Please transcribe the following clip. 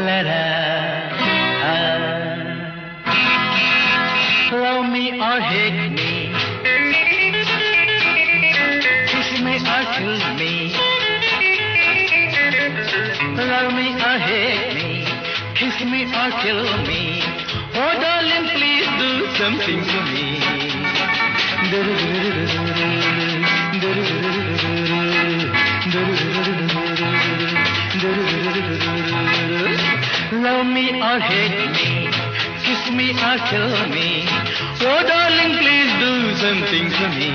la la. Love me or hate me, kiss me or kill me. Love me or hate me, kiss me or kill me. Oh darling, please do something to me. Love me or hate me, kiss me or kill me. Oh darling, please do something to me.